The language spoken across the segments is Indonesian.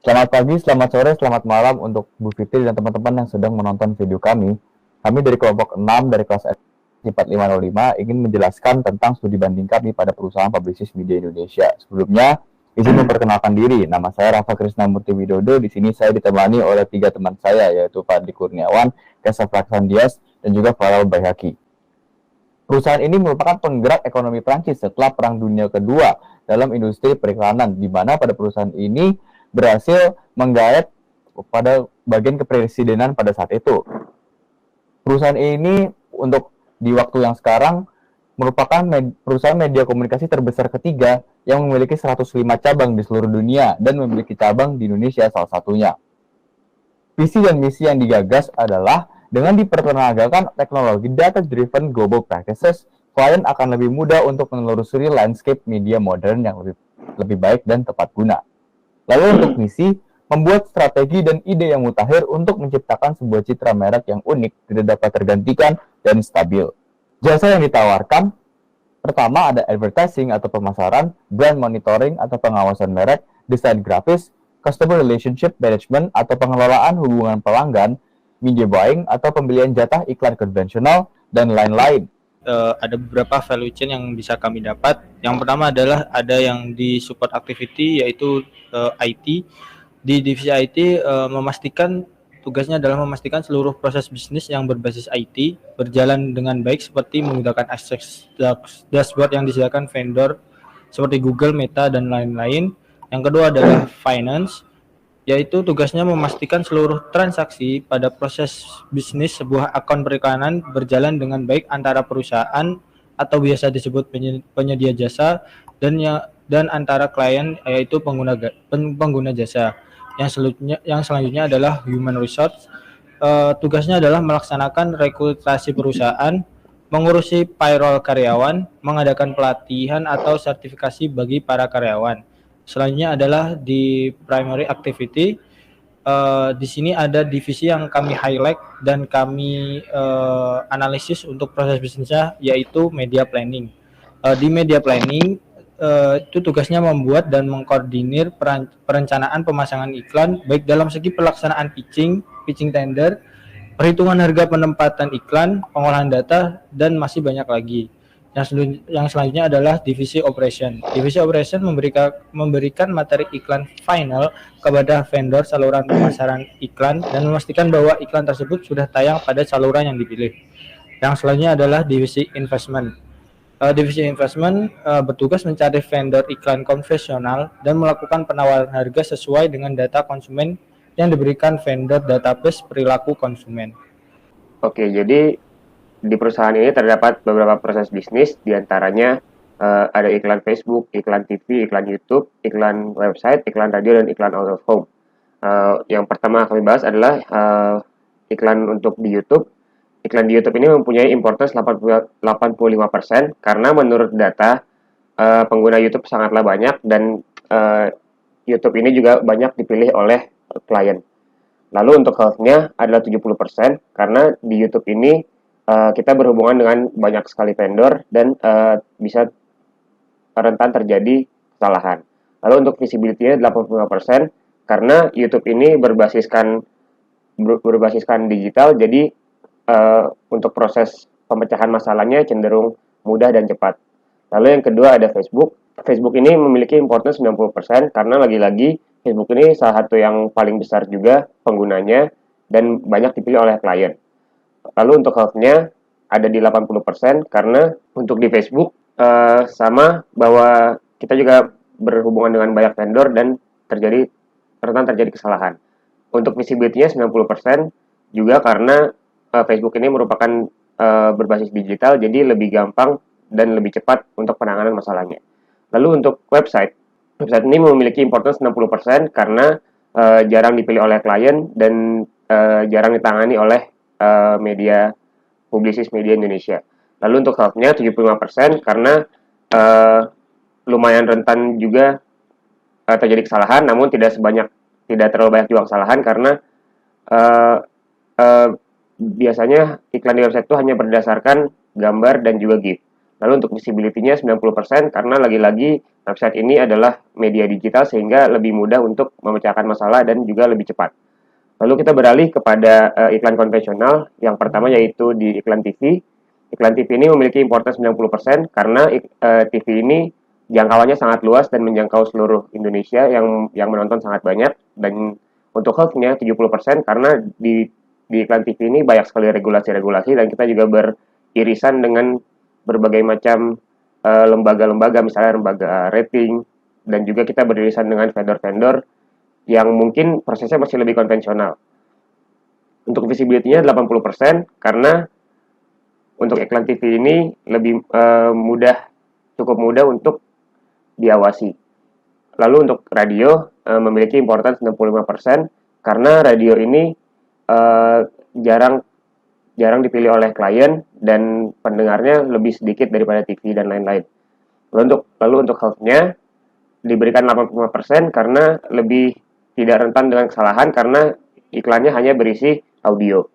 Selamat pagi, selamat sore, selamat malam untuk Bu Fitri dan teman-teman yang sedang menonton video kami. Kami dari kelompok 6 dari kelas SC 4505 ingin menjelaskan tentang studi banding kami pada perusahaan publisis media Indonesia. Sebelumnya, izin memperkenalkan diri. Nama saya Rafa Krisnamurti Widodo. Di sini saya ditemani oleh 3 teman saya, yaitu Fadli Kurniawan, Kesaf Dias, dan juga Farel Bayhaki. Perusahaan ini merupakan penggerak ekonomi Prancis setelah Perang Dunia Kedua dalam industri periklanan, di mana pada perusahaan ini berhasil menggait pada bagian kepresidenan pada saat itu. Perusahaan ini untuk di waktu yang sekarang merupakan perusahaan media komunikasi terbesar ketiga yang memiliki 105 cabang di seluruh dunia dan memiliki cabang di Indonesia salah satunya. Visi dan misi yang digagas adalah dengan dipertenagakan teknologi data-driven global practices, klien akan lebih mudah untuk menelusuri landscape media modern yang lebih baik dan tepat guna. Lalu untuk misi, membuat strategi dan ide yang mutakhir untuk menciptakan sebuah citra merek yang unik, tidak dapat tergantikan, dan stabil. Jasa yang ditawarkan, pertama ada advertising atau pemasaran, brand monitoring atau pengawasan merek, desain grafis, customer relationship management atau pengelolaan hubungan pelanggan, media buying atau pembelian jatah iklan konvensional, dan lain-lain. Ada beberapa value chain yang bisa kami dapat. Yang pertama adalah ada yang di support activity, yaitu IT. Di divisi IT tugasnya adalah memastikan seluruh proses bisnis yang berbasis IT berjalan dengan baik, seperti menggunakan akses dashboard yang disediakan vendor seperti Google, Meta, dan lain-lain. Yang kedua adalah finance, yaitu tugasnya memastikan seluruh transaksi pada proses bisnis sebuah akun periklanan berjalan dengan baik antara perusahaan atau biasa disebut penyedia jasa dan antara klien, yaitu pengguna jasa. Yang selanjutnya adalah human resource. Tugasnya adalah melaksanakan rekrutasi perusahaan, mengurusi payroll karyawan, mengadakan pelatihan atau sertifikasi bagi para karyawan. Selanjutnya adalah di primary activity. Di sini ada divisi yang kami highlight dan kami analisis untuk proses bisnisnya, yaitu media planning. Di media planning itu tugasnya membuat dan mengkoordinir perencanaan pemasangan iklan, baik dalam segi pelaksanaan pitching tender, perhitungan harga penempatan iklan, pengolahan data, dan masih banyak lagi. Yang selanjutnya adalah divisi operation. Divisi operation memberikan materi iklan final kepada vendor saluran pemasaran iklan dan memastikan bahwa iklan tersebut sudah tayang pada saluran yang dipilih. Yang selanjutnya adalah divisi investment. Divisi investment bertugas mencari vendor iklan konvensional dan melakukan penawaran harga sesuai dengan data konsumen yang diberikan vendor database perilaku konsumen. Oke, jadi di perusahaan ini terdapat beberapa proses bisnis, diantaranya ada iklan Facebook, iklan TV, iklan YouTube, iklan website, iklan radio, dan iklan out of home. Yang pertama kami bahas adalah iklan untuk di YouTube. Iklan di YouTube ini mempunyai importance 85% karena menurut data pengguna YouTube sangatlah banyak dan YouTube ini juga banyak dipilih oleh klien. Lalu untuk health-nya adalah 70% karena di YouTube ini kita berhubungan dengan banyak sekali vendor dan bisa rentan terjadi kesalahan. Lalu untuk visibility-nya 85% karena YouTube ini berbasiskan digital, jadi untuk proses pemecahan masalahnya cenderung mudah dan cepat. Lalu yang kedua ada Facebook. Facebook ini memiliki importance 90% karena lagi-lagi Facebook ini salah satu yang paling besar juga penggunanya dan banyak dipilih oleh klien. Lalu untuk health-nya ada di 80% karena untuk di Facebook sama bahwa kita juga berhubungan dengan banyak vendor dan rentan terjadi kesalahan. Untuk visibility-nya 90% juga karena Facebook ini merupakan berbasis digital, jadi lebih gampang dan lebih cepat untuk penanganan masalahnya. Lalu untuk website ini memiliki importance 60% karena jarang dipilih oleh klien dan jarang ditangani oleh media publisis media Indonesia. Lalu untuk health-nya 75% karena lumayan rentan juga terjadi kesalahan, namun tidak terlalu banyak juga kesalahan karena biasanya iklan di website itu hanya berdasarkan gambar dan juga GIF. Lalu untuk visibility-nya 90% karena lagi-lagi website ini adalah media digital sehingga lebih mudah untuk memecahkan masalah dan juga lebih cepat. Lalu kita beralih kepada iklan konvensional. Yang pertama yaitu di iklan TV. Iklan TV ini memiliki importance 90% karena TV ini jangkauannya sangat luas dan menjangkau seluruh Indonesia yang menonton sangat banyak. Dan untuk health-nya 70% karena di iklan TV ini banyak sekali regulasi-regulasi dan kita juga beririsan dengan berbagai macam lembaga-lembaga, misalnya lembaga rating, dan juga kita beririsan dengan vendor-vendor yang mungkin prosesnya masih lebih konvensional. Untuk visibility-nya 80% karena untuk iklan TV ini lebih cukup mudah untuk diawasi. Lalu untuk radio memiliki importance 65% karena radio ini jarang dipilih oleh klien dan pendengarnya lebih sedikit daripada TV dan lain-lain. Lalu untuk health-nya diberikan 85% karena lebih tidak rentan dengan kesalahan karena iklannya hanya berisi audio.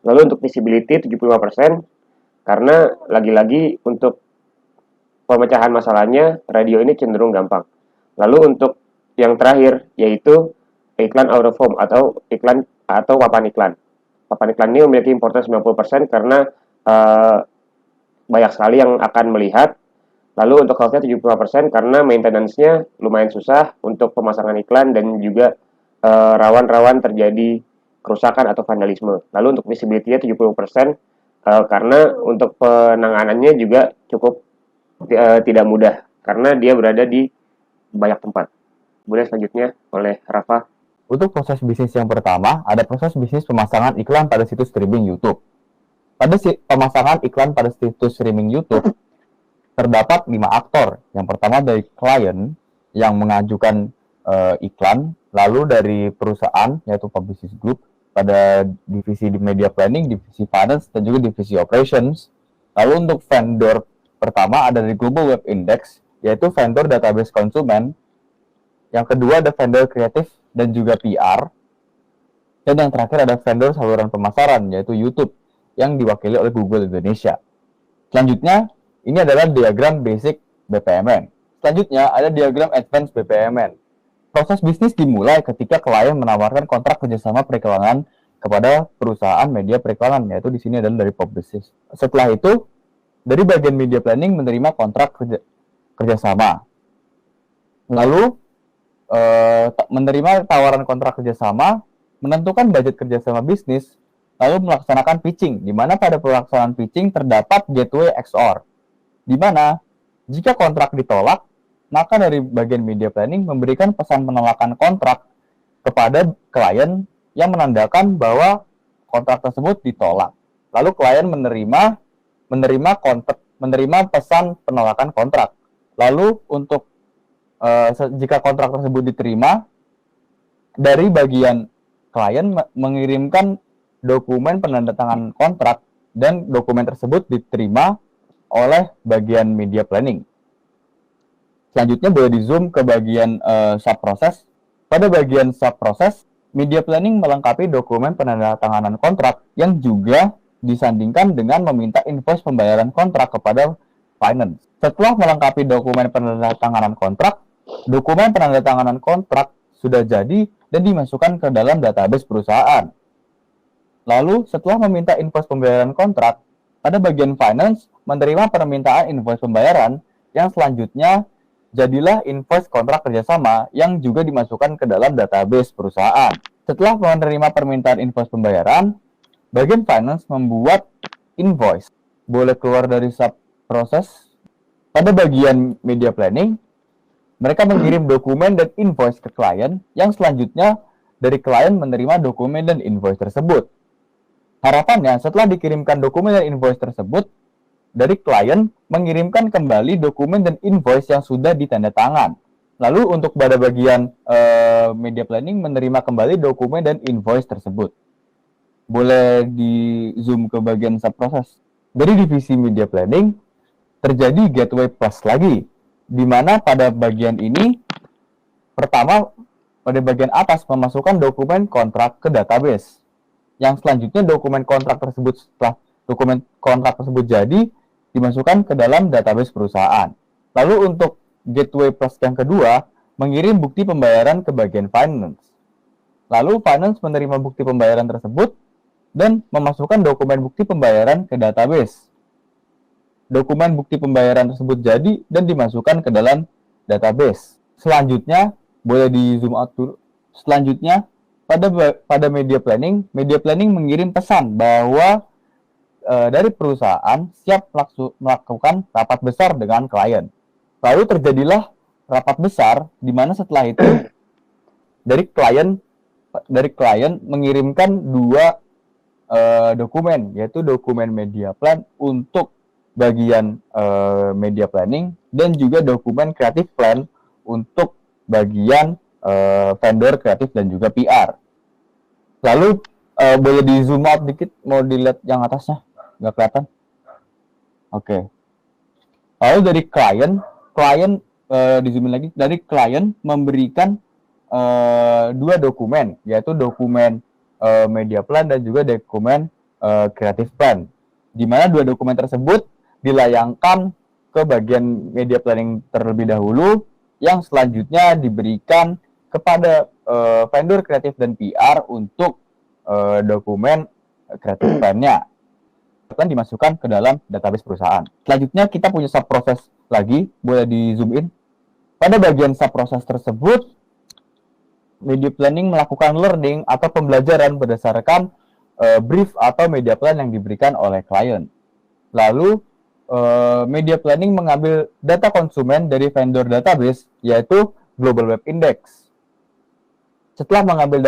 Lalu untuk visibility 75% karena lagi-lagi untuk pemecahan masalahnya radio ini cenderung gampang. Lalu untuk yang terakhir yaitu iklan out of home atau papan iklan. Papan iklan ini memiliki importance 90% karena banyak sekali yang akan melihat. Lalu untuk health-nya 75% karena maintenance-nya lumayan susah untuk pemasangan iklan dan juga rawan-rawan terjadi kerusakan atau vandalisme. Lalu untuk visibility-nya 70% karena untuk penanganannya juga cukup tidak mudah karena dia berada di banyak tempat. Boleh selanjutnya oleh Rafa. Untuk proses bisnis yang pertama, ada proses bisnis pemasangan iklan pada situs streaming YouTube. Pada pemasangan iklan pada situs streaming YouTube, terdapat 5 aktor. Yang pertama dari klien yang mengajukan iklan, lalu dari perusahaan, yaitu Publicis Group, pada divisi media planning, divisi finance, dan juga divisi operations. Lalu untuk vendor pertama ada dari Global Web Index, yaitu vendor database konsumen. Yang kedua ada vendor kreatif dan juga PR. Dan yang terakhir ada vendor saluran pemasaran, yaitu YouTube, yang diwakili oleh Google Indonesia. Selanjutnya, ini adalah diagram basic BPMN. Selanjutnya, ada diagram advance BPMN. Proses bisnis dimulai ketika klien menawarkan kontrak kerjasama periklanan kepada perusahaan media periklanan, yaitu di sini adalah dari Publicis. Setelah itu, dari bagian media planning menerima kontrak kerjasama. Lalu, menerima tawaran kontrak kerjasama, menentukan budget kerjasama bisnis, lalu melaksanakan pitching, di mana pada pelaksanaan pitching terdapat gateway XOR, di mana jika kontrak ditolak, maka dari bagian media planning memberikan pesan penolakan kontrak kepada klien yang menandakan bahwa kontrak tersebut ditolak. Lalu klien menerima pesan penolakan kontrak. Lalu untuk jika kontrak tersebut diterima, dari bagian klien mengirimkan dokumen penandatanganan kontrak dan dokumen tersebut diterima oleh bagian media planning. Selanjutnya boleh di zoom ke bagian sub-proses. Pada bagian sub-proses, media planning melengkapi dokumen penandatanganan kontrak yang juga disandingkan dengan meminta invoice pembayaran kontrak kepada finance. Setelah melengkapi dokumen penandatanganan kontrak, dokumen penandatanganan kontrak sudah jadi dan dimasukkan ke dalam database perusahaan. Lalu, setelah meminta invoice pembayaran kontrak, pada bagian finance menerima permintaan invoice pembayaran yang selanjutnya jadilah invoice kontrak kerjasama yang juga dimasukkan ke dalam database perusahaan. Setelah menerima permintaan invoice pembayaran, bagian finance membuat invoice. Boleh keluar dari sub-proses. Pada bagian media planning, mereka mengirim dokumen dan invoice ke klien yang selanjutnya dari klien menerima dokumen dan invoice tersebut. Harapannya setelah dikirimkan dokumen dan invoice tersebut, dari klien mengirimkan kembali dokumen dan invoice yang sudah ditandatangan. Lalu untuk pada bagian media planning menerima kembali dokumen dan invoice tersebut. Boleh di zoom ke bagian sub-proses. Dari divisi media planning terjadi gateway plus lagi, di mana pada bagian ini pertama pada bagian atas memasukkan dokumen kontrak ke database. Yang selanjutnya dokumen kontrak tersebut setelah dokumen kontrak tersebut jadi dimasukkan ke dalam database perusahaan. Lalu untuk gateway plus yang kedua, mengirim bukti pembayaran ke bagian finance. Lalu finance menerima bukti pembayaran tersebut dan memasukkan dokumen bukti pembayaran ke database. Dokumen bukti pembayaran tersebut jadi dan dimasukkan ke dalam database. Selanjutnya, boleh di zoom out dulu. Selanjutnya, pada media planning mengirim pesan bahwa dari perusahaan siap melakukan rapat besar dengan klien. Lalu terjadilah rapat besar di mana setelah itu dari klien mengirimkan dua dokumen, yaitu dokumen media plan untuk bagian media planning dan juga dokumen creative plan untuk bagian vendor kreatif dan juga PR. Lalu boleh di zoom out dikit, mau dilihat yang atasnya, nggak kelihatan? Oke. Lalu dari klien di zoom in lagi, dari klien memberikan dua dokumen, yaitu dokumen media plan dan juga dokumen creative plan, di mana dua dokumen tersebut dilayangkan ke bagian media planning terlebih dahulu, yang selanjutnya diberikan kepada vendor kreatif dan PR untuk dokumen kreatif plan-nya akan dimasukkan ke dalam database perusahaan. Selanjutnya kita punya subproses lagi, boleh di zoom in. Pada bagian subproses tersebut, media planning melakukan learning atau pembelajaran berdasarkan brief atau media plan yang diberikan oleh klien. Lalu media planning mengambil data konsumen dari vendor database, yaitu Global Web Index. Setelah mengambil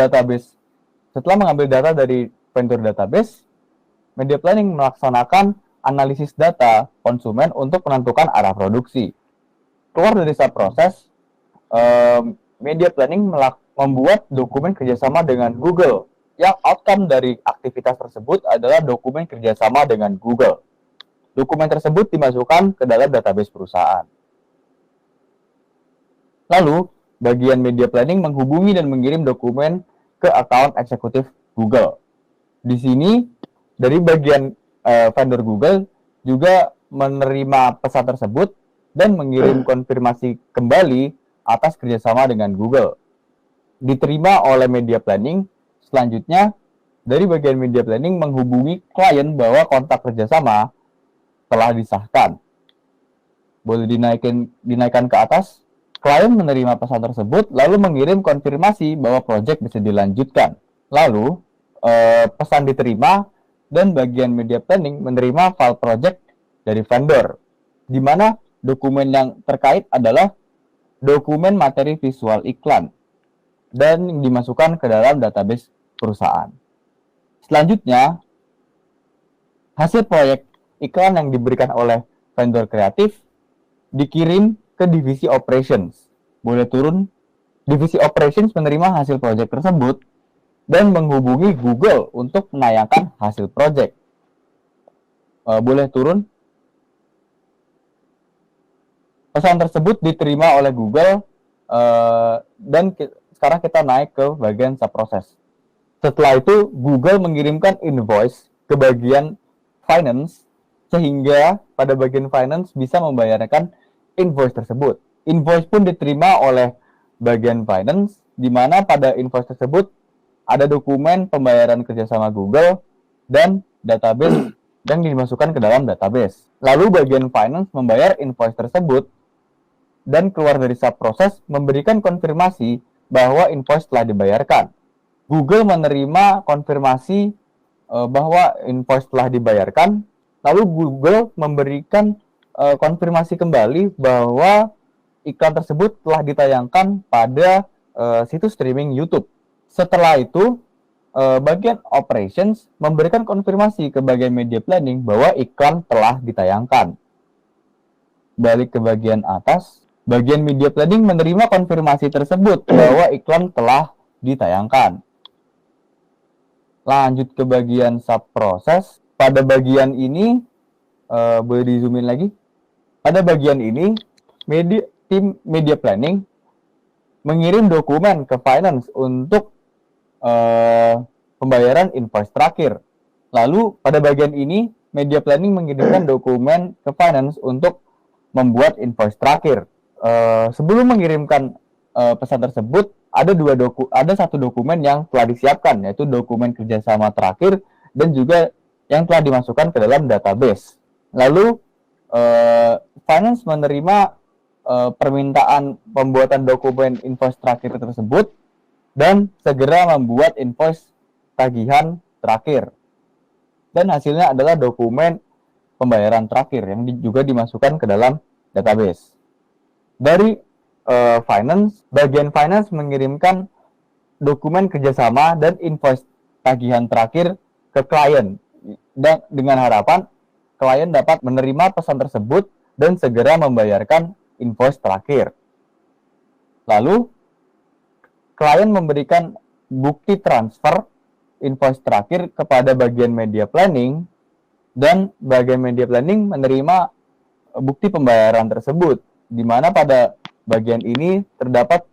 data dari vendor database, media planning melaksanakan analisis data konsumen untuk menentukan arah produksi. Keluar dari subproses, media planning membuat dokumen kerjasama dengan Google, yang outcome dari aktivitas tersebut adalah dokumen kerjasama dengan Google. Dokumen tersebut dimasukkan ke dalam database perusahaan. Lalu, bagian media planning menghubungi dan mengirim dokumen ke akun eksekutif Google. Di sini, dari bagian vendor Google juga menerima pesan tersebut dan mengirim konfirmasi kembali atas kerjasama dengan Google. Diterima oleh media planning. Selanjutnya, dari bagian media planning menghubungi klien bahwa kontak kerjasama telah disahkan. Boleh dinaikkan ke atas. Klien menerima pesan tersebut, lalu mengirim konfirmasi bahwa proyek bisa dilanjutkan. Lalu, pesan diterima, dan bagian media planning menerima file project dari vendor, di mana dokumen yang terkait adalah dokumen materi visual iklan dan dimasukkan ke dalam database perusahaan. Selanjutnya, hasil proyek iklan yang diberikan oleh vendor kreatif dikirim ke divisi operations. Boleh turun. Divisi operations menerima hasil proyek tersebut dan menghubungi Google untuk menayangkan hasil proyek. Boleh turun. Pesan tersebut diterima oleh Google dan sekarang kita naik ke bagian subproses. Setelah itu, Google mengirimkan invoice ke bagian finance, sehingga pada bagian finance bisa membayarkan invoice tersebut. Invoice pun diterima oleh bagian finance, di mana pada invoice tersebut ada dokumen pembayaran kerjasama Google dan database yang dimasukkan ke dalam database. Lalu bagian finance membayar invoice tersebut dan keluar dari subproses memberikan konfirmasi bahwa invoice telah dibayarkan. Google menerima konfirmasi bahwa invoice telah dibayarkan, lalu Google memberikan konfirmasi kembali bahwa iklan tersebut telah ditayangkan pada situs streaming YouTube. Setelah itu, bagian operations memberikan konfirmasi ke bagian media planning bahwa iklan telah ditayangkan. Balik ke bagian atas, bagian media planning menerima konfirmasi tersebut bahwa iklan telah ditayangkan. Lanjut ke bagian subproses. Pada bagian ini, boleh di zoom in lagi. Pada bagian ini, tim media planning mengirim dokumen ke finance untuk pembayaran invoice terakhir. Lalu pada bagian ini media planning mengirimkan dokumen ke finance untuk membuat invoice terakhir. Sebelum mengirimkan pesan tersebut, ada satu dokumen yang telah disiapkan, yaitu dokumen kerjasama terakhir dan juga yang telah dimasukkan ke dalam database. Lalu finance menerima permintaan pembuatan dokumen invoice terakhir tersebut dan segera membuat invoice tagihan terakhir. Dan hasilnya adalah dokumen pembayaran terakhir yang juga dimasukkan ke dalam database. Dari bagian finance mengirimkan dokumen kerjasama dan invoice tagihan terakhir ke klien, dan dengan harapan klien dapat menerima pesan tersebut dan segera membayarkan invoice terakhir. Lalu klien memberikan bukti transfer invoice terakhir kepada bagian media planning, dan bagian media planning menerima bukti pembayaran tersebut, di mana pada bagian ini terdapat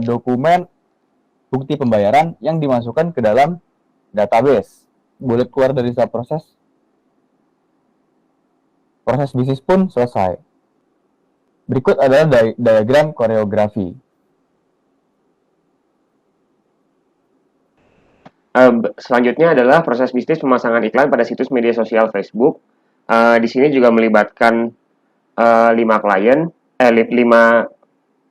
dokumen bukti pembayaran yang dimasukkan ke dalam database. Boleh keluar dari setiap proses bisnis pun selesai. Berikut adalah diagram koreografi. Selanjutnya adalah proses bisnis pemasangan iklan pada situs media sosial Facebook. Di sini juga melibatkan 5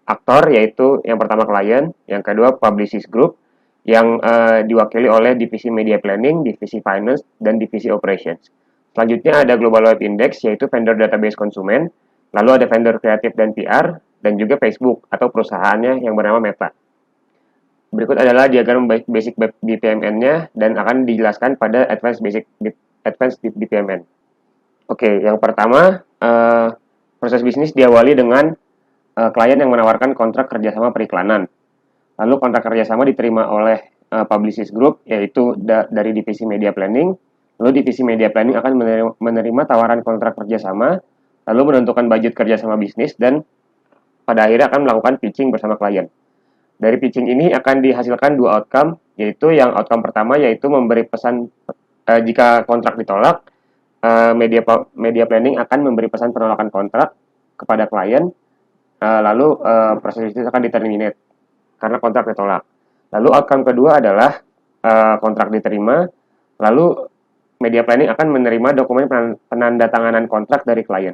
aktor, yaitu yang pertama klien, yang kedua publicist group, yang diwakili oleh divisi media planning, divisi finance, dan divisi operations. Selanjutnya ada Global Web Index, yaitu vendor database konsumen, lalu ada vendor kreatif dan PR, dan juga Facebook atau perusahaannya yang bernama Meta. Berikut adalah diagram basic BPMN-nya dan akan dijelaskan pada advanced BPMN. Oke, yang pertama, proses bisnis diawali dengan klien yang menawarkan kontrak kerjasama periklanan. Lalu kontrak kerjasama diterima oleh publicist group, yaitu dari divisi media planning. Lalu divisi media planning akan menerima tawaran kontrak kerjasama, lalu menentukan budget kerjasama bisnis, dan pada akhirnya akan melakukan pitching bersama klien. Dari pitching ini akan dihasilkan 2 outcome, yaitu yang outcome pertama yaitu memberi pesan jika kontrak ditolak, media planning akan memberi pesan penolakan kontrak kepada klien, lalu proses bisnis akan diterminate karena kontrak ditolak. Lalu outcome kedua adalah kontrak diterima, lalu media planning akan menerima dokumen penandatanganan kontrak dari klien.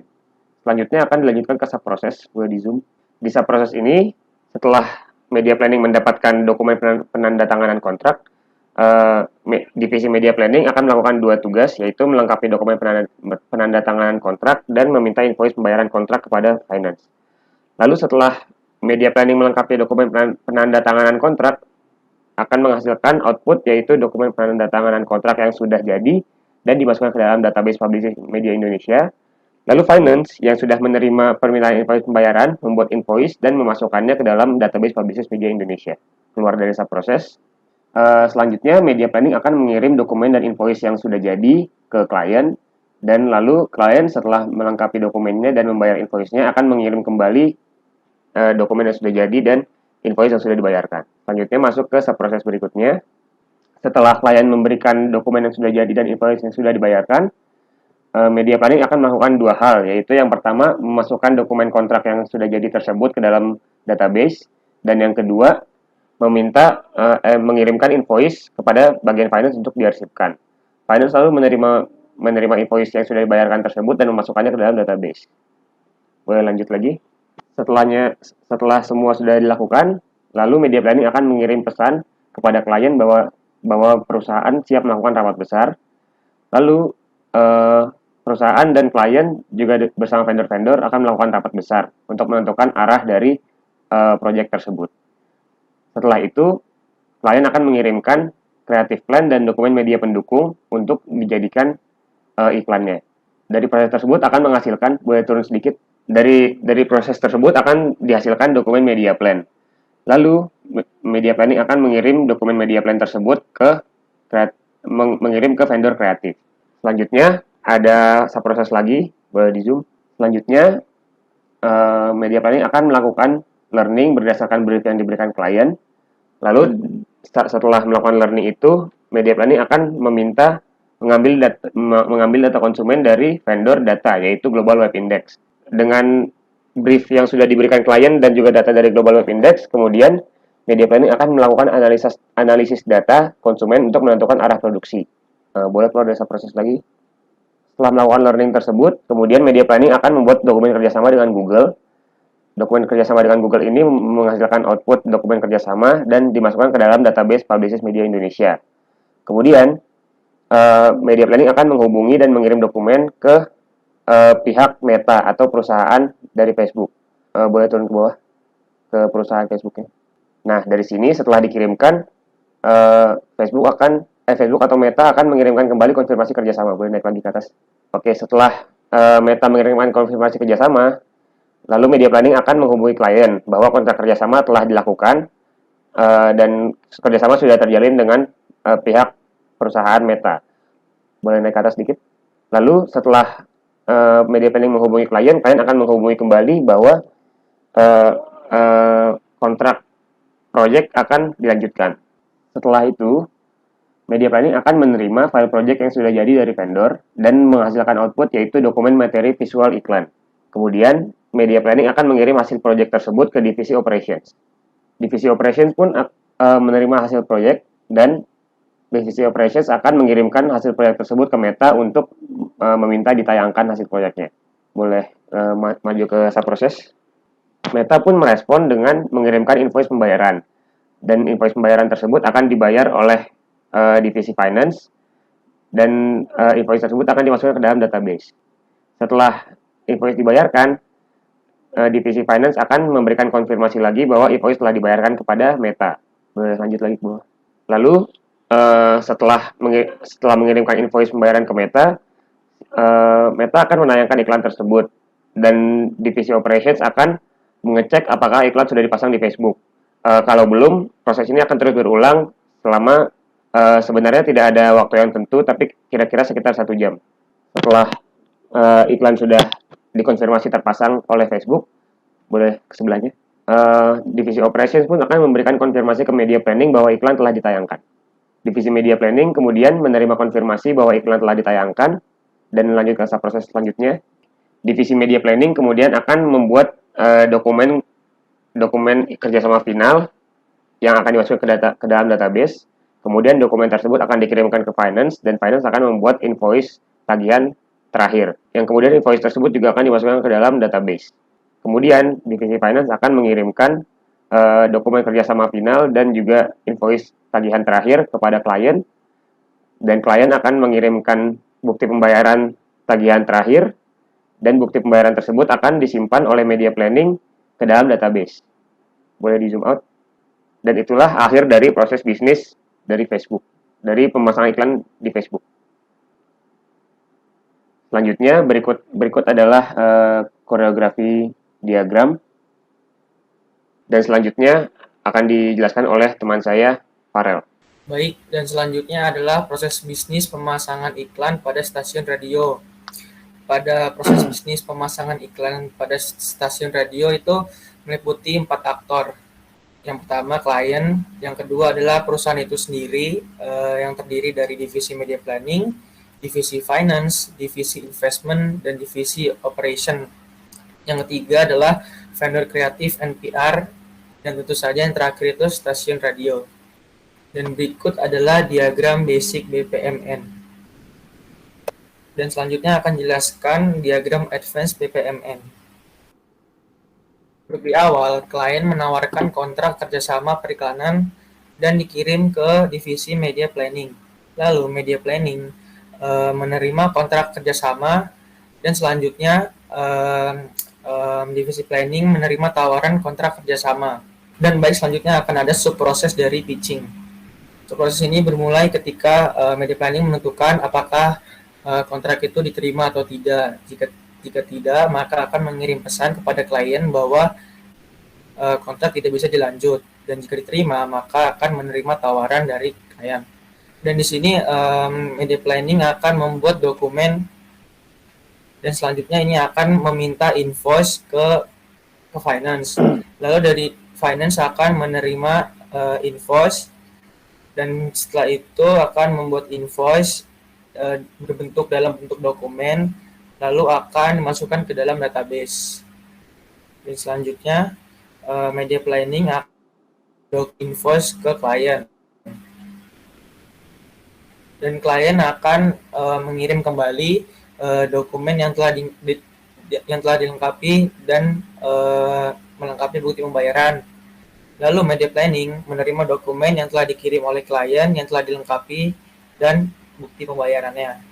Selanjutnya akan dilanjutkan ke subproses, boleh di zoom. Di subproses ini, setelah media planning mendapatkan dokumen penandatanganan kontrak, divisi media planning akan melakukan 2 tugas, yaitu melengkapi dokumen penandatanganan kontrak dan meminta invoice pembayaran kontrak kepada finance. Lalu setelah media planning melengkapi dokumen penandatanganan kontrak, akan menghasilkan output, yaitu dokumen penandatanganan kontrak yang sudah jadi dan dimasukkan ke dalam database publishing media Indonesia. Lalu finance yang sudah menerima permintaan invoice pembayaran membuat invoice dan memasukkannya ke dalam database publishing media Indonesia. Keluar dari subproses. Selanjutnya media planning akan mengirim dokumen dan invoice yang sudah jadi ke klien, dan lalu klien setelah melengkapi dokumennya dan membayar invoice-nya akan mengirim kembali dokumen yang sudah jadi dan invoice yang sudah dibayarkan. Selanjutnya masuk ke subproses berikutnya. Setelah klien memberikan dokumen yang sudah jadi dan invoice yang sudah dibayarkan, media planning akan melakukan 2 hal, yaitu yang pertama memasukkan dokumen kontrak yang sudah jadi tersebut ke dalam database, dan yang kedua meminta mengirimkan invoice kepada bagian finance untuk diarsipkan. Finance lalu menerima invoice yang sudah dibayarkan tersebut dan memasukkannya ke dalam database. Boleh lanjut lagi. Setelah semua sudah dilakukan, lalu media planning akan mengirim pesan kepada klien bahwa perusahaan siap melakukan rapat besar. Lalu perusahaan dan klien juga bersama vendor-vendor akan melakukan rapat besar untuk menentukan arah dari proyek tersebut. Setelah itu, klien akan mengirimkan creative plan dan dokumen media pendukung untuk dijadikan iklannya. Dari proses tersebut akan menghasilkan, boleh turun sedikit, dari proses tersebut akan dihasilkan dokumen media plan. Lalu media planning akan mengirim dokumen media plan tersebut mengirim ke vendor kreatif. Selanjutnya ada subproses lagi, boleh di zoom. Selanjutnya media planning akan melakukan learning berdasarkan brief yang diberikan klien. Lalu setelah melakukan learning itu, media planning akan mengambil data konsumen dari vendor data, yaitu Global Web Index. Dengan brief yang sudah diberikan klien dan juga data dari Global Web Index, kemudian media planning akan melakukan analisis data konsumen untuk menentukan arah produksi. Boleh keluar dari proses lagi. Setelah melakukan learning tersebut, kemudian media planning akan membuat dokumen kerjasama dengan Google. Dokumen kerjasama dengan Google ini menghasilkan output dokumen kerjasama dan dimasukkan ke dalam database Publicis Media Indonesia. Kemudian, media planning akan menghubungi dan mengirim dokumen ke pihak Meta atau perusahaan dari Facebook. Boleh turun ke bawah ke perusahaan Facebooknya. Nah, dari sini setelah dikirimkan, Facebook atau Meta akan mengirimkan kembali konfirmasi kerjasama. Boleh naik lagi ke atas. Oke, setelah Meta mengirimkan konfirmasi kerjasama, lalu media planning akan menghubungi klien bahwa kontrak kerjasama telah dilakukan dan kerjasama sudah terjalin dengan pihak perusahaan Meta. Boleh naik ke atas sedikit. Lalu setelah media planning menghubungi klien akan menghubungi kembali bahwa kontrak project akan dilanjutkan. Setelah itu, media planning akan menerima file project yang sudah jadi dari vendor dan menghasilkan output yaitu dokumen materi visual iklan. Kemudian, media planning akan mengirim hasil project tersebut ke divisi operations. Divisi operations pun menerima hasil project dan divisi operations akan mengirimkan hasil proyek tersebut ke Meta untuk meminta ditayangkan hasil proyeknya. Boleh maju ke subproses. Meta pun merespon dengan mengirimkan invoice pembayaran. Dan invoice pembayaran tersebut akan dibayar oleh divisi finance dan invoice tersebut akan dimasukkan ke dalam database. Setelah invoice dibayarkan, divisi finance akan memberikan konfirmasi lagi bahwa invoice telah dibayarkan kepada Meta. Boleh lanjut lagi ke bawah. Lalu setelah mengirimkan invoice pembayaran ke Meta, Meta akan menayangkan iklan tersebut dan divisi operations akan mengecek apakah iklan sudah dipasang di Facebook. Kalau belum, proses ini akan terus berulang selama sebenarnya tidak ada waktu yang tentu, tapi kira-kira sekitar 1 jam. Setelah iklan sudah dikonfirmasi terpasang oleh Facebook, boleh ke sebelahnya. Divisi operations pun akan memberikan konfirmasi ke media planning bahwa iklan telah ditayangkan. Divisi media planning kemudian menerima konfirmasi bahwa iklan telah ditayangkan dan lanjut ke proses selanjutnya. Divisi media planning kemudian akan membuat dokumen kerjasama final yang akan dimasukkan ke dalam database. Kemudian dokumen tersebut akan dikirimkan ke finance dan finance akan membuat invoice tagihan terakhir. Yang kemudian invoice tersebut juga akan dimasukkan ke dalam database. Kemudian divisi finance akan mengirimkan dokumen kerjasama final dan juga invoice tagihan terakhir kepada klien, dan klien akan mengirimkan bukti pembayaran tagihan terakhir, dan bukti pembayaran tersebut akan disimpan oleh media planning ke dalam database. Boleh di zoom out. Dan itulah akhir dari proses bisnis dari Facebook, dari pemasangan iklan di Facebook. Selanjutnya berikut adalah koreografi diagram. Dan selanjutnya akan dijelaskan oleh teman saya, Farel. Baik, dan selanjutnya adalah proses bisnis pemasangan iklan pada stasiun radio. Pada proses bisnis pemasangan iklan pada stasiun radio itu meliputi 4 aktor. Yang pertama klien, yang kedua adalah perusahaan itu sendiri yang terdiri dari divisi media planning, divisi finance, divisi investment, dan divisi operation. Yang ketiga adalah vendor kreatif NPR, dan tentu saja yang terakhir itu stasiun radio. Dan berikut adalah diagram basic BPMN. Dan selanjutnya akan jelaskan diagram advance BPMN. Di awal, klien menawarkan kontrak kerjasama periklanan dan dikirim ke divisi media planning. Lalu media planning menerima kontrak kerjasama dan selanjutnya divisi planning menerima tawaran kontrak kerjasama. Dan baik selanjutnya akan ada subproses dari pitching. Subproses ini bermulai ketika media planning menentukan apakah kontrak itu diterima atau tidak. Jika tidak, maka akan mengirim pesan kepada klien bahwa kontrak tidak bisa dilanjut. Dan jika diterima, maka akan menerima tawaran dari klien. Dan di sini media planning akan membuat dokumen dan selanjutnya ini akan meminta invoice ke finance. Lalu dari finance akan menerima invoice dan setelah itu akan membuat invoice berbentuk dalam bentuk dokumen, lalu akan dimasukkan ke dalam database. Dan selanjutnya media planning akan invoice ke klien. Dan klien akan mengirim kembali dokumen yang telah dilengkapi dan melengkapi bukti pembayaran. Lalu media planning menerima dokumen yang telah dikirim oleh klien yang telah dilengkapi dan bukti pembayarannya.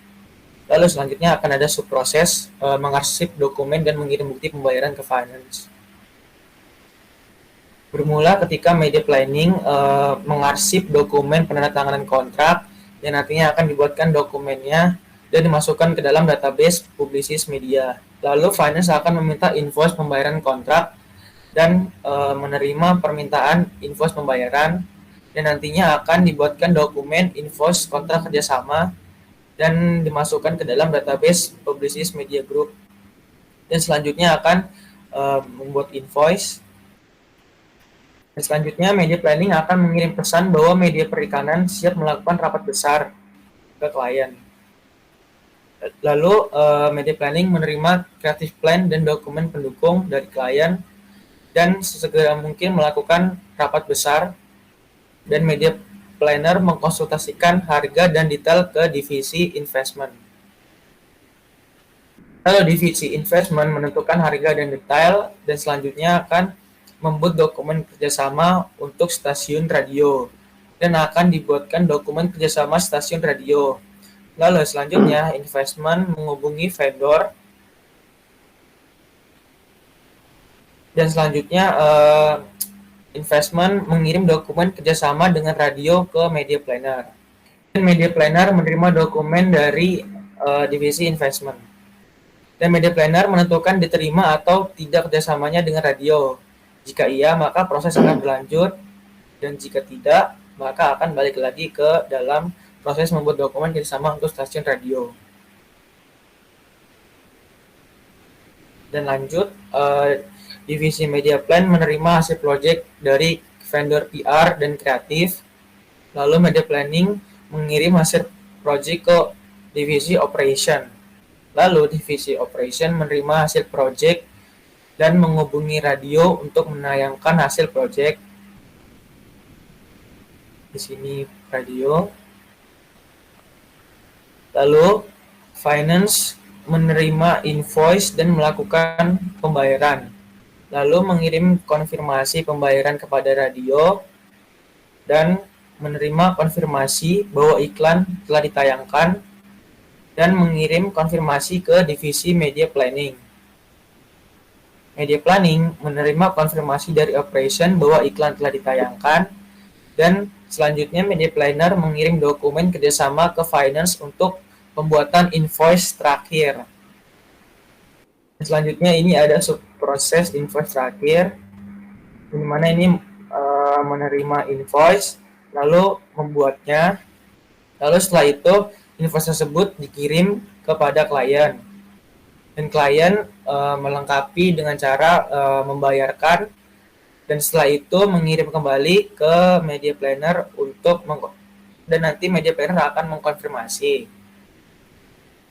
Lalu selanjutnya akan ada subproses mengarsip dokumen dan mengirim bukti pembayaran ke finance. Bermula ketika media planning mengarsip dokumen penandatanganan kontrak yang nantinya akan dibuatkan dokumennya dan dimasukkan ke dalam database Publicis Media. Lalu finance akan meminta invoice pembayaran kontrak dan menerima permintaan invoice pembayaran dan nantinya akan dibuatkan dokumen invoice kontrak kerjasama dan dimasukkan ke dalam database Publicis Media Group. Dan selanjutnya akan membuat invoice. Dan selanjutnya media planning akan mengirim pesan bahwa media perikanan siap melakukan rapat besar ke klien. Lalu media planning menerima creative plan dan dokumen pendukung dari klien dan sesegera mungkin melakukan rapat besar, dan media planner mengkonsultasikan harga dan detail ke divisi investment. Lalu divisi investment menentukan harga dan detail dan selanjutnya akan membuat dokumen kerjasama untuk stasiun radio dan akan dibuatkan dokumen kerjasama stasiun radio. Lalu selanjutnya investment menghubungi vendor dan selanjutnya investment mengirim dokumen kerjasama dengan radio ke media planner. Dan media planner menerima dokumen dari divisi investment. Dan media planner menentukan diterima atau tidak kerjasamanya dengan radio. Jika iya, maka proses akan berlanjut, dan jika tidak, maka akan balik lagi ke dalam proses membuat dokumen kerjasama untuk stasiun radio. Dan lanjut, divisi media plan menerima hasil project dari vendor PR dan kreatif, lalu media planning mengirim hasil project ke divisi operation. Lalu divisi operation menerima hasil project dan menghubungi radio untuk menayangkan hasil project. Di sini radio. Lalu finance menerima invoice dan melakukan pembayaran. Lalu mengirim konfirmasi pembayaran kepada radio dan menerima konfirmasi bahwa iklan telah ditayangkan dan mengirim konfirmasi ke divisi media planning. Media planning menerima konfirmasi dari operation bahwa iklan telah ditayangkan dan selanjutnya media planner mengirim dokumen kerjasama ke finance untuk pembuatan invoice terakhir. Selanjutnya ini ada subproses invoice terakhir, di mana ini menerima invoice lalu membuatnya, lalu setelah itu invoice tersebut dikirim kepada klien. Dan klien melengkapi dengan cara membayarkan dan setelah itu mengirim kembali ke media planner dan nanti media planner akan mengkonfirmasi.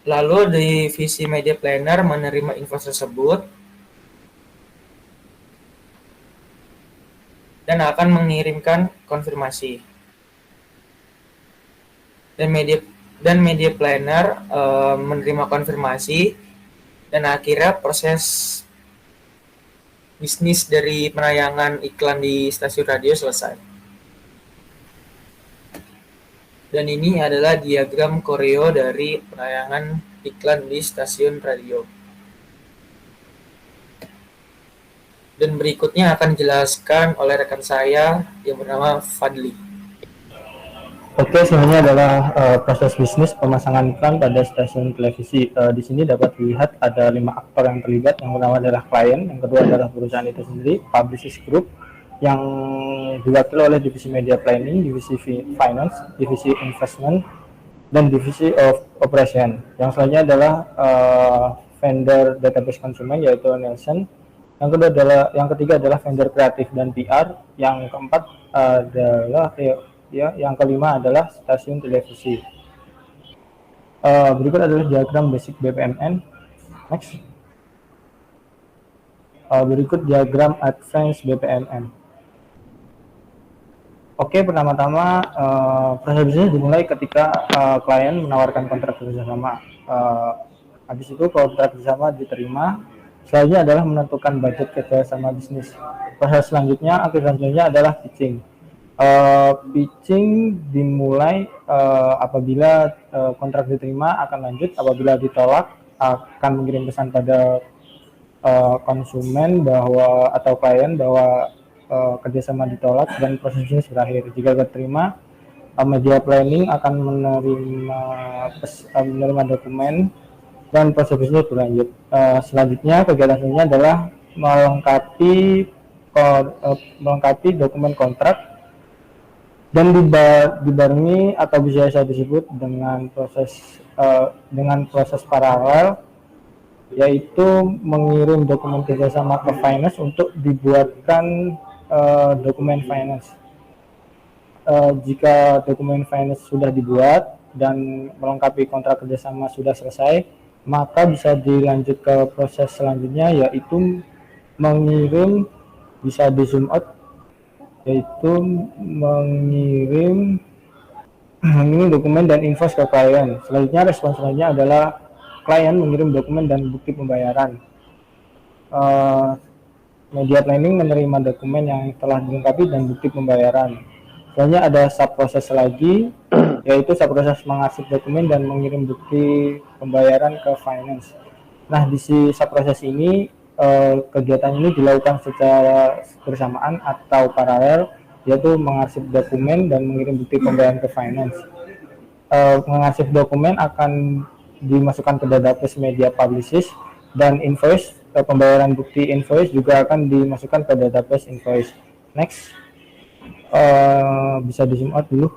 Lalu divisi media planner menerima invoice tersebut dan akan mengirimkan konfirmasi. Dan media planner menerima konfirmasi. Dan akhirnya proses bisnis dari penayangan iklan di stasiun radio selesai. Dan ini adalah diagram koreo dari penayangan iklan di stasiun radio. Dan berikutnya akan dijelaskan oleh rekan saya yang bernama Fadli. Oke, sebenarnya adalah proses bisnis pemasangan iklan pada stasiun televisi. Di sini dapat dilihat ada 5 aktor yang terlibat. Yang pertama adalah klien, yang kedua adalah perusahaan itu sendiri, Publicis Group, yang diwakili oleh divisi media planning, divisi finance, divisi investment, dan divisi of operation. Yang selanjutnya adalah vendor database konsumen yaitu Nielsen. Yang ketiga adalah vendor kreatif dan PR. Yang keempat adalah yang kelima adalah stasiun televisi. Berikut adalah diagram basic BPMN. Next. Berikut diagram advance BPMN. Oke, pertama-tama proses bisnis dimulai ketika klien menawarkan kontrak kerjasama. Habis itu kontrak kerjasama diterima. Selanjutnya adalah menentukan budget kerjasama bisnis. Proses selanjutnya, akhir selanjutnya adalah pitching. Pitching dimulai apabila kontrak diterima akan lanjut, apabila ditolak akan mengirim pesan pada konsumen bahwa atau klien bahwa kerjasama ditolak dan proses bisnis berakhir. Jika diterima, media planning akan menerima dokumen dan proses bisnis berlanjut. Selanjutnya kegiatan selanjutnya adalah melengkapi dokumen kontrak dan dibarengi atau bisa disebut dengan proses paralel, yaitu mengirim dokumen kerjasama ke finance untuk dibuatkan dokumen finance. Jika dokumen finance sudah dibuat dan melengkapi kontrak kerjasama sudah selesai, maka bisa dilanjut ke proses selanjutnya, yaitu mengirim, bisa di zoom out, yaitu mengirim dokumen dan invoice ke klien. Selanjutnya respons selanjutnya adalah klien mengirim dokumen dan bukti pembayaran. Media planning menerima dokumen yang telah dilengkapi dan bukti pembayaran. Selanjutnya ada subproses lagi, yaitu subproses mengarsip dokumen dan mengirim bukti pembayaran ke finance. Nah, di subproses ini kegiatan ini dilakukan secara bersamaan atau paralel, yaitu mengarsip dokumen dan mengirim bukti pembayaran ke finance. Mengarsip dokumen akan dimasukkan ke database media publicist, dan invoice pembayaran bukti invoice juga akan dimasukkan ke database invoice. Next. Bisa di zoom out dulu.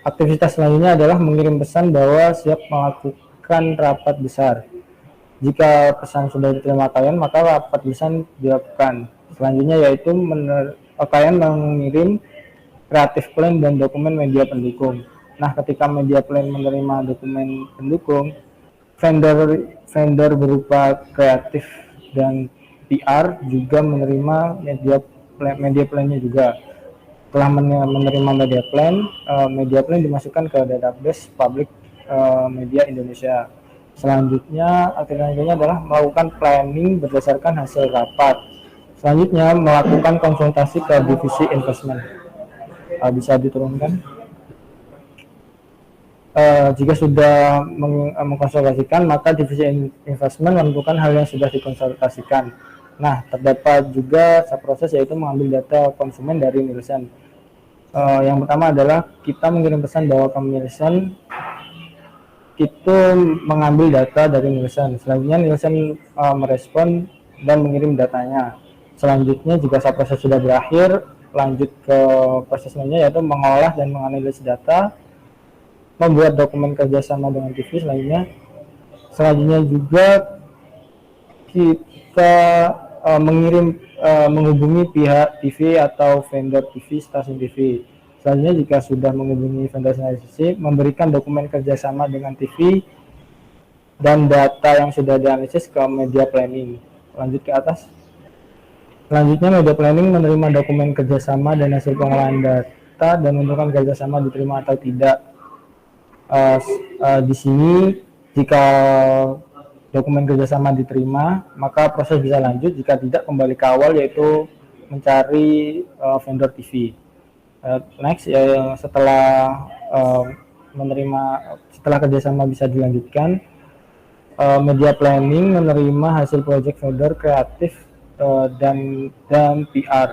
Aktivitas selanjutnya adalah mengirim pesan bahwa siap melakukan rapat besar. Jika pesan sudah diterima klien, maka rapat besar dilakukan. Selanjutnya yaitu klien mengirim creative plan dan dokumen media pendukung. Nah, ketika media plan menerima dokumen pendukung, vendor berupa kreatif dan PR juga menerima media plannya juga. Setelah menerima media plan dimasukkan ke database public media Indonesia. Selanjutnya adalah melakukan planning berdasarkan hasil rapat. Selanjutnya melakukan konsultasi ke divisi investment. Bisa diturunkan. Jika sudah mengkonsultasikan, maka divisi investment menentukan hal yang sudah dikonsultasikan. Nah, terdapat juga subproses, yaitu mengambil data konsumen dari Nielsen. Yang pertama adalah kita mengirim pesan bahwa ke Nielsen itu mengambil data dari Nielsen. Selanjutnya Nielsen merespon dan mengirim datanya. Selanjutnya jika subproses sudah berakhir, lanjut ke proses selanjutnya, yaitu mengolah dan menganalisis data, membuat dokumen kerjasama dengan TV. Selanjutnya juga kita menghubungi pihak TV atau vendor TV, stasiun TV. Selanjutnya jika sudah menghubungi vendor stasiun TV, memberikan dokumen kerjasama dengan TV dan data yang sudah dianalisis ke media planning. Lanjut ke atas. Selanjutnya media planning menerima dokumen kerjasama dan hasil pengolahan data dan menentukan kerjasama diterima atau tidak. Di sini jika dokumen kerjasama diterima, maka proses bisa lanjut. Jika tidak, kembali ke awal, yaitu mencari vendor TV. Next, setelah kerjasama bisa dilanjutkan, media planning menerima hasil project vendor kreatif dan PR.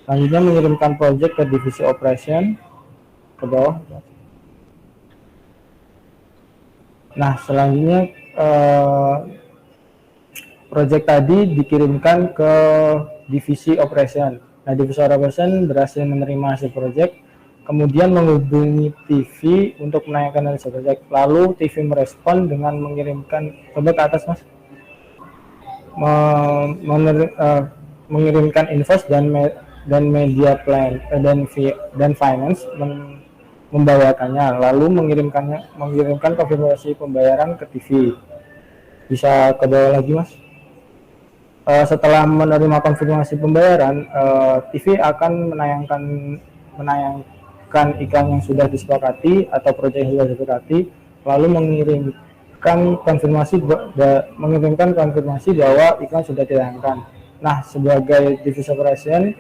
Selanjutnya mengirimkan project ke divisi operation ke bawah. Nah, selanjutnya project tadi dikirimkan ke divisi operation. Nah, divisi operation berhasil menerima hasil project, kemudian menghubungi TV untuk menanyakan hasil project. Lalu TV merespon dengan mengirimkan, coba ke atas mas, mengirimkan invoice dan media plan dan finance membawakannya, lalu mengirimkan konfirmasi pembayaran ke TV. Bisa ke bawah lagi, Mas. Setelah menerima konfirmasi pembayaran, TV akan menayangkan iklan yang sudah disepakati atau proyek yang sudah disepakati, lalu mengirimkan konfirmasi bahwa iklan sudah ditayangkan. Nah, sebagai divisi operation,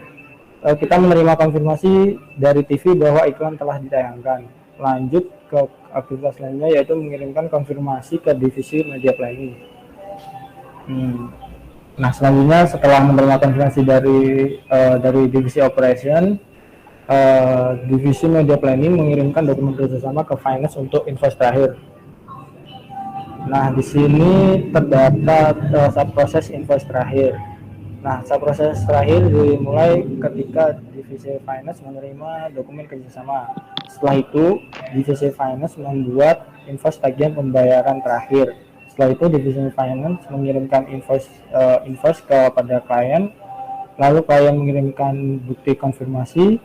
kita menerima konfirmasi dari TV bahwa iklan telah ditayangkan. Lanjut ke aktivitas lainnya, yaitu mengirimkan konfirmasi ke divisi media planning. Nah, selanjutnya setelah menerima konfirmasi dari divisi operation, divisi media planning mengirimkan dokumen kerjasama ke finance untuk invoice terakhir. Nah, di sini terdapat subproses invoice terakhir. Nah, subproses terakhir dimulai ketika divisi finance menerima dokumen kerjasama. Setelah itu, divisi finance membuat invoice tagihan pembayaran terakhir. Setelah itu, divisi finance mengirimkan invoice kepada klien, lalu klien mengirimkan bukti konfirmasi.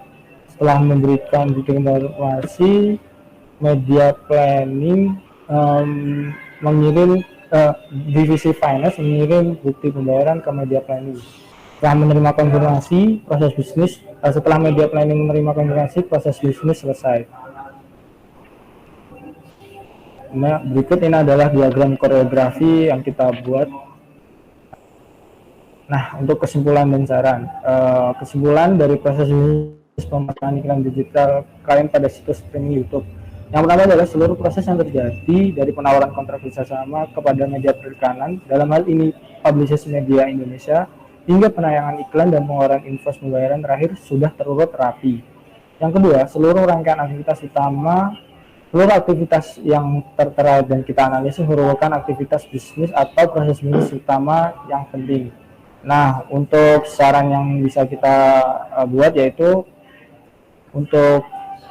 Setelah memberikan bukti konfirmasi, media planning divisi finance mengirim bukti pembayaran ke media planning. Setelah menerima konfirmasi, setelah media planning menerima konfirmasi, proses bisnis selesai. Nah, berikut ini adalah diagram koreografi yang kita buat. Nah, untuk kesimpulan dan saran. Kesimpulan dari proses bisnis pemasaran iklan digital klien pada situs streaming YouTube. Yang pertama adalah seluruh proses yang terjadi dari penawaran kontrak kerjasama kepada media periklanan, dalam hal ini Publicis Media Indonesia, hingga penayangan iklan dan pengeluaran invoice pembayaran terakhir sudah terurut rapi. Yang kedua, seluruh rangkaian seluruh aktivitas yang tertera dan kita analisis merupakan aktivitas bisnis atau proses bisnis utama yang penting. Nah, untuk saran yang bisa kita buat yaitu untuk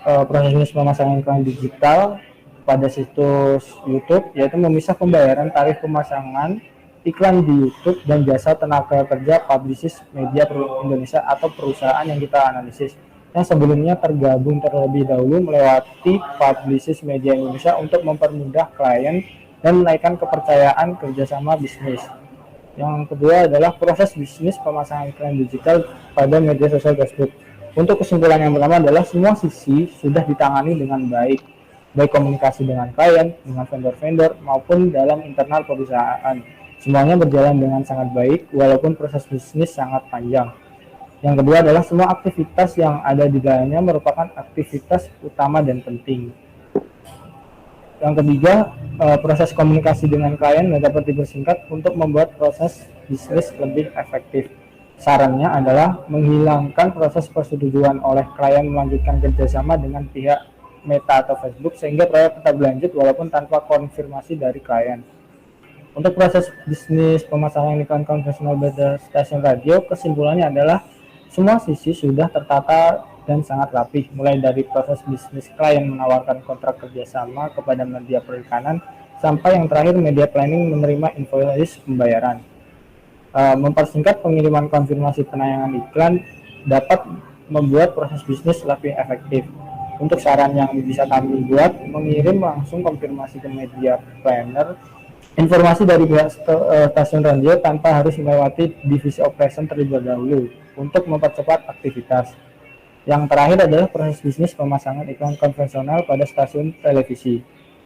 proses bisnis pemasangan iklan digital pada situs YouTube, yaitu memisah pembayaran tarif pemasangan iklan di YouTube dan jasa tenaga kerja Publicis Media Indonesia atau perusahaan yang kita analisis, yang sebelumnya tergabung terlebih dahulu melewati Publicis Media Indonesia untuk mempermudah klien dan menaikkan kepercayaan kerjasama bisnis. Yang kedua adalah proses bisnis pemasangan iklan digital pada media sosial Facebook. Untuk kesimpulan yang pertama adalah semua sisi sudah ditangani dengan baik komunikasi dengan klien, dengan vendor-vendor, maupun dalam internal perusahaan. Semuanya berjalan dengan sangat baik, walaupun proses bisnis sangat panjang. Yang kedua adalah semua aktivitas yang ada di dalamnya merupakan aktivitas utama dan penting. Yang ketiga, proses komunikasi dengan klien dapat dipersingkat untuk membuat proses bisnis lebih efektif. Sarannya adalah menghilangkan proses persetujuan oleh klien melanjutkan kerjasama dengan pihak Meta atau Facebook sehingga proyek tetap berlanjut walaupun tanpa konfirmasi dari klien. Untuk proses bisnis pemasangan iklan konvensional pada stasiun radio, kesimpulannya adalah semua sisi sudah tertata dan sangat rapih, mulai dari proses bisnis klien menawarkan kontrak kerjasama kepada media periklanan sampai yang terakhir media planning menerima invoice pembayaran. Mempersingkat pengiriman konfirmasi penayangan iklan dapat membuat proses bisnis lebih efektif. Untuk saran yang bisa kami buat, mengirim langsung konfirmasi ke media planner, informasi dari pihak stasiun radio tanpa harus melewati divisi operation terlebih dahulu untuk mempercepat aktivitas. Yang terakhir adalah proses bisnis pemasangan iklan konvensional pada stasiun televisi.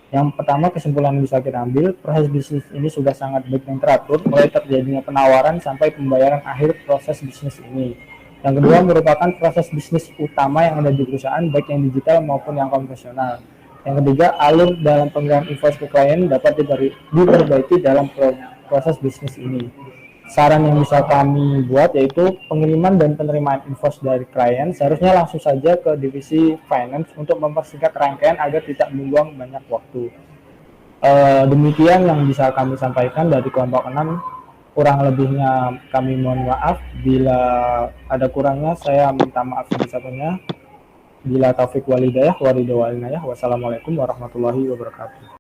Yang pertama, kesimpulan yang bisa kita ambil, proses bisnis ini sudah sangat baik dan teratur, mulai terjadinya penawaran sampai pembayaran akhir proses bisnis ini. Yang kedua, merupakan proses bisnis utama yang ada di perusahaan, baik yang digital maupun yang konvensional. Yang ketiga, alur dalam pengiriman invoice ke klien dapat diperbaiki dalam proses bisnis ini. Saran yang bisa kami buat yaitu pengiriman dan penerimaan invoice dari klien seharusnya langsung saja ke divisi finance untuk mempersingkat rangkaian agar tidak membuang banyak waktu. Demikian yang bisa kami sampaikan dari kelompok 6. Kurang lebihnya kami mohon maaf. Bila ada kurangnya saya minta maaf sebesar-besarnya. Bila taufik walidayah, waridawal inayah. Wassalamualaikum warahmatullahi wabarakatuh.